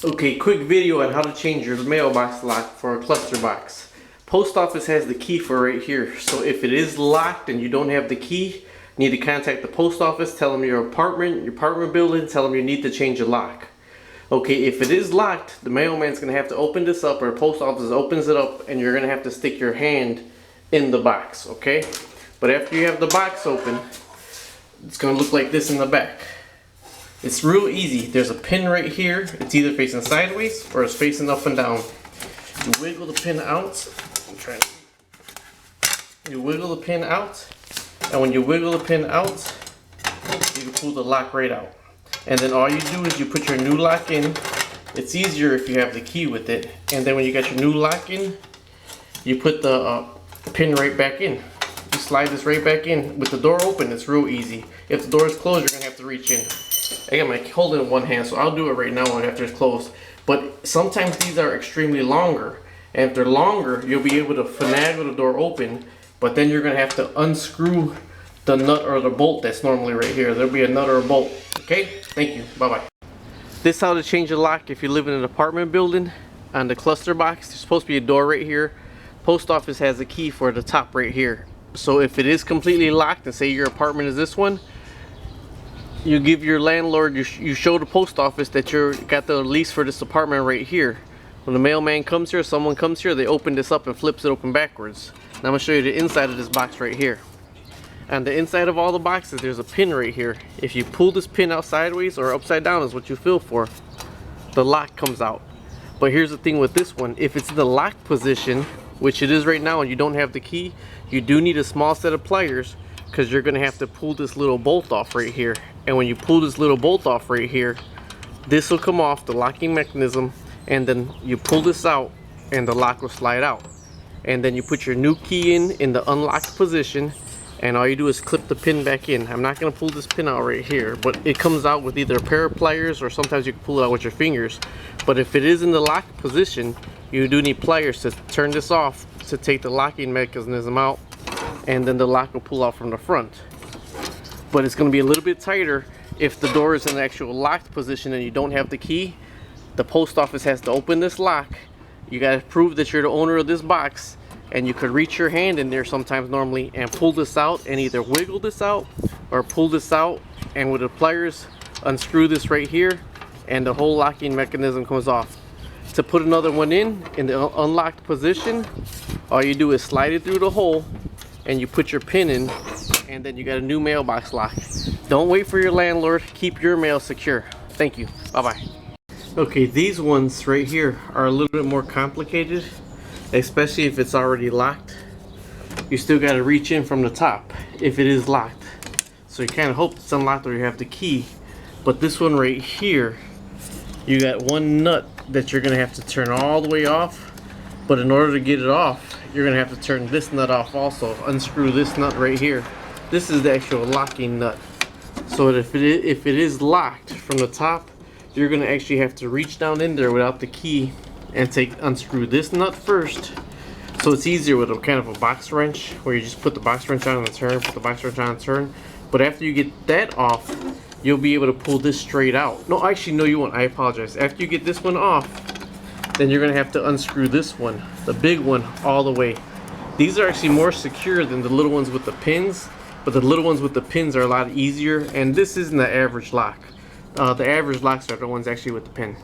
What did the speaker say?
Okay, quick video on how to change your mailbox lock for a cluster box. Post office has the key for right here. So if it is locked and you don't have the key, you need to contact the post office, tell them your apartment building, tell them you need to change a lock. Okay, if it is locked, the mailman's gonna have to open this up, or the post office opens it up, and you're gonna have to stick your hand in the box, okay? But after you have the box open, it's gonna look like this in the back. It's real easy. There's a pin right here. It's either facing sideways or it's facing up and down. You wiggle the pin out. You wiggle the pin out, and when you wiggle the pin out, you can pull the lock right out. And then all you do is you put your new lock in. It's easier if you have the key with it. And then when you got your new lock in, you put the pin right back in. You slide this right back in. With the door open, it's real easy. If the door is closed, you're gonna have to reach in. I got my hold in one hand, so I'll do it right now after it's closed. But sometimes these are extremely longer, and if they're longer, you'll be able to finagle the door open, but then you're gonna have to unscrew the nut or the bolt that's normally right here. There'll be a nut or a bolt. Okay, thank you, bye-bye. This is how to change a lock if you live in an apartment building. On the cluster box, there's supposed to be a door right here. Post office has a key for the top right here. So if it is completely locked, and say your apartment is this one, you give your landlord, you show the post office that you got the lease for this apartment right here. When the mailman comes here, someone comes here, they open this up and flips it open backwards. Now I'm going to show you the inside of this box right here. On the inside of all the boxes, there's a pin right here. If you pull this pin out sideways or upside down is what you feel for, the lock comes out. But here's the thing with this one, if it's in the locked position, which it is right now, and you don't have the key, you do need a small set of pliers, because you're going to have to pull this little bolt off right here. And when you pull this little bolt off right here, this will come off the locking mechanism, and then you pull this out and the lock will slide out. And then you put your new key in the unlocked position, and all you do is clip the pin back in. I'm not going to pull this pin out right here, but it comes out with either a pair of pliers, or sometimes you can pull it out with your fingers. But if it is in the locked position, you do need pliers to turn this off to take the locking mechanism out, and then the lock will pull out from the front. But it's going to be a little bit tighter if the door is in the actual locked position and you don't have the key. The post office has to open this lock. You got to prove that you're the owner of this box, and you could reach your hand in there sometimes normally and pull this out, and either wiggle this out or pull this out, and with the pliers unscrew this right here, and the whole locking mechanism comes off. To put another one in the unlocked position, all you do is slide it through the hole and you put your pin in, and then you got a new mailbox lock. Don't wait for your landlord. Keep your mail secure. Thank you. Bye-bye. Okay, these ones right here are a little bit more complicated, especially if it's already locked. You still got to reach in from the top if it is locked. So you kind of hope it's unlocked or you have the key. But this one right here, you got one nut that you're going to have to turn all the way off. But in order to get it off, you're going to have to turn this nut off also. Unscrew this nut right here. This is the actual locking nut. So if it is locked from the top, you're going to actually have to reach down in there without the key and unscrew this nut first. So it's easier with a kind of a box wrench, where you just put the box wrench on and turn, put the box wrench on and turn. But after you get that off, you'll be able to pull this straight out. No, actually, no, you won't. I apologize. After you get this one off, then you're going to have to unscrew this one, the big one, all the way. These are actually more secure than the little ones with the pins, but the little ones with the pins are a lot easier, and this isn't the average lock. The average locks are the ones actually with the pin.